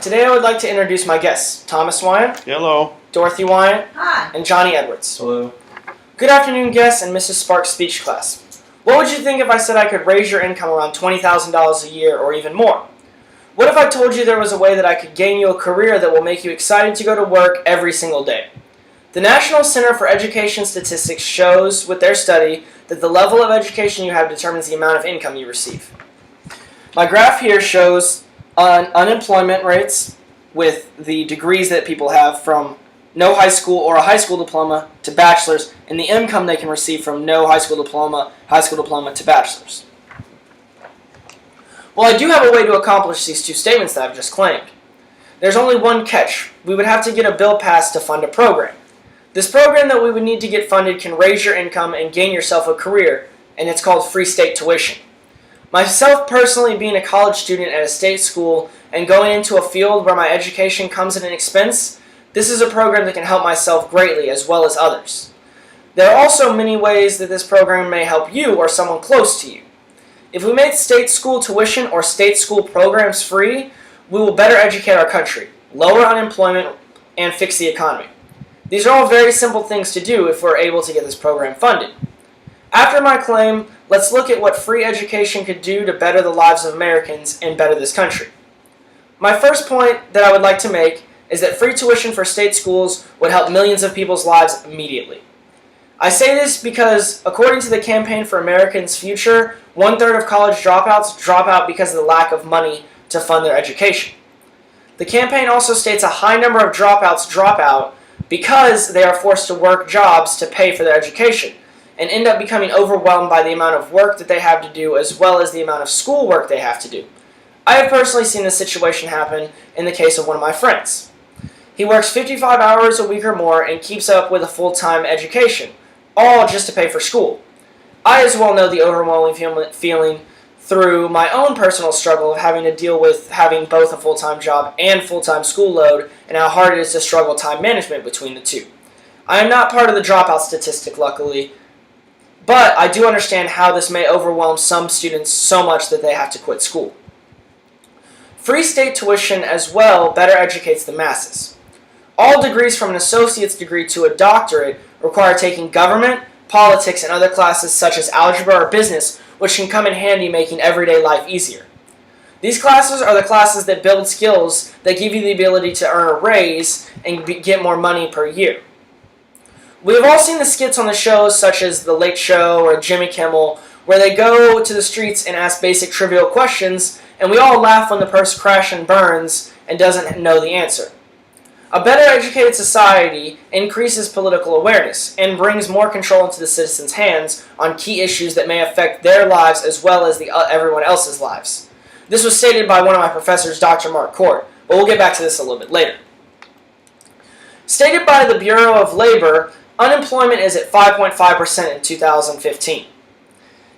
Today I would like to introduce my guests, Thomas Wyant, Hello. Dorothy Wyant, Hi. and Johnny Edwards. Hello. Good afternoon, guests and Mrs. Sparks' speech class. What would you think if I said I could raise your income around $20,000 a year or even more? What if I told you there was a way that I could gain you a career that will make you excited to go to work every single day? The National Center for Education Statistics shows with their study that the level of education you have determines the amount of income you receive. My graph here shows unemployment rates with the degrees that people have from no high school or a high school diploma to bachelor's, and the income they can receive from no high school diploma to bachelor's. Well, I do have a way to accomplish these two statements that I've just claimed. There's only one catch. We would have to get a bill passed to fund a program. This program that we would need to get funded can raise your income and gain yourself a career, and it's called free state tuition. Myself personally being a college student at a state school and going into a field where my education comes at an expense, this is a program that can help myself greatly as well as others. There are also many ways that this program may help you or someone close to you. If we made state school tuition or state school programs free, we will better educate our country, lower unemployment, and fix the economy. These are all very simple things to do if we're able to get this program funded. After my claim, let's look at what free education could do to better the lives of Americans and better this country. My first point that I would like to make is that free tuition for state schools would help millions of people's lives immediately. I say this because, according to the Campaign for Americans' Future, 1/3 of college dropouts drop out because of the lack of money to fund their education. The campaign also states a high number of dropouts drop out because they are forced to work jobs to pay for their education and end up becoming overwhelmed by the amount of work that they have to do as well as the amount of school work they have to do. I have personally seen this situation happen in the case of one of my friends. He works 55 hours a week or more and keeps up with a full-time education, all just to pay for school. I as well know the overwhelming feeling through my own personal struggle of having to deal with having both a full-time job and full-time school load and how hard it is to struggle time management between the two. I am not part of the dropout statistic, luckily, but I do understand how this may overwhelm some students so much that they have to quit school. Free state tuition as well better educates the masses. All degrees from an associate's degree to a doctorate require taking government, politics, and other classes such as algebra or business, which can come in handy making everyday life easier. These classes are the classes that build skills that give you the ability to earn a raise and get more money per year. We have all seen the skits on the shows such as The Late Show or Jimmy Kimmel, where they go to the streets and ask basic trivial questions, and we all laugh when the person crashes and burns and doesn't know the answer. A better educated society increases political awareness and brings more control into the citizens' hands on key issues that may affect their lives as well as everyone else's lives. This was stated by one of my professors, Dr. Mark Cord, but we'll get back to this a little bit later. Stated by the Bureau of Labor, unemployment is at 5.5% in 2015.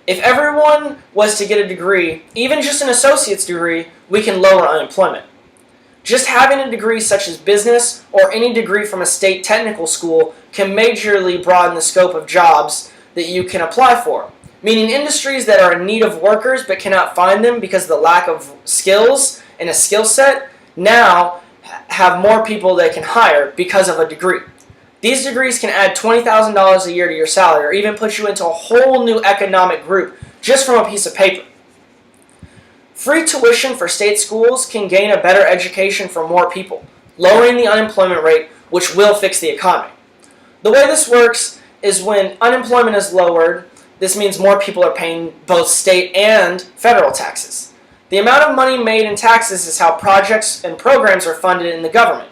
If everyone was to get a degree, even just an associate's degree, we can lower unemployment. Just having a degree such as business or any degree from a state technical school can majorly broaden the scope of jobs that you can apply for, meaning industries that are in need of workers but cannot find them because of the lack of skills and a skill set now have more people they can hire because of a degree. These degrees can add $20,000 a year to your salary or even put you into a whole new economic group just from a piece of paper. Free tuition for state schools can gain a better education for more people, lowering the unemployment rate, which will fix the economy. The way this works is when unemployment is lowered, this means more people are paying both state and federal taxes. The amount of money made in taxes is how projects and programs are funded in the government.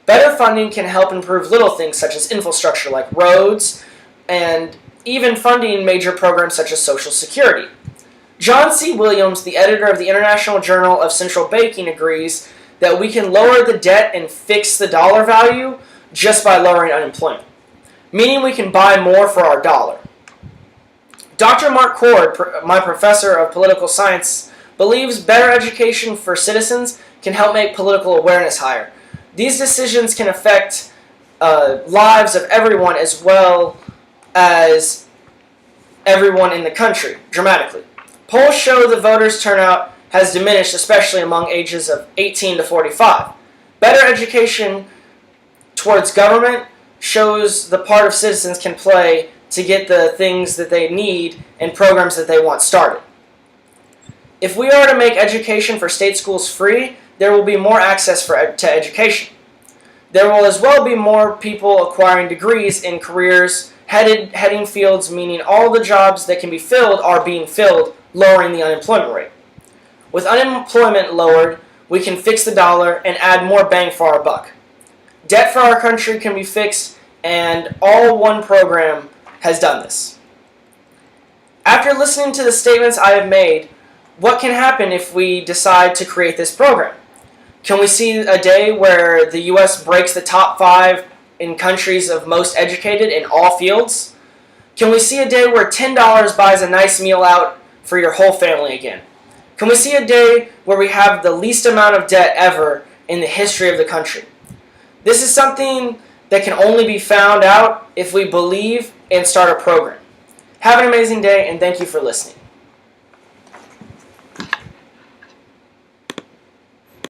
Better funding can help improve little things such as infrastructure like roads and even funding major programs such as Social Security. John C. Williams, the editor of the International Journal of Central Banking, agrees that we can lower the debt and fix the dollar value just by lowering unemployment, meaning we can buy more for our dollar. Dr. Mark Cord, my professor of political science, believes better education for citizens can help make political awareness higher. These decisions can affect lives of everyone as well as everyone in the country dramatically. Polls show the voters' turnout has diminished, especially among ages of 18 to 45. Better education towards government shows the part of citizens can play to get the things that they need and programs that they want started. If we are to make education for state schools free, there will be more access to education. There will as well be more people acquiring degrees in careers heading fields, meaning all the jobs that can be filled are being filled, lowering the unemployment rate. With unemployment lowered, we can fix the dollar and add more bang for our buck. Debt for our country can be fixed, and all one program has done this. After listening to the statements I have made, what can happen if we decide to create this program? Can we see a day where the U.S. breaks the top 5 in countries of most educated in all fields? Can we see a day where $10 buys a nice meal out for your whole family again? Can we see a day where we have the least amount of debt ever in the history of the country? This is something that can only be found out if we believe and start a program. Have an amazing day, and thank you for listening.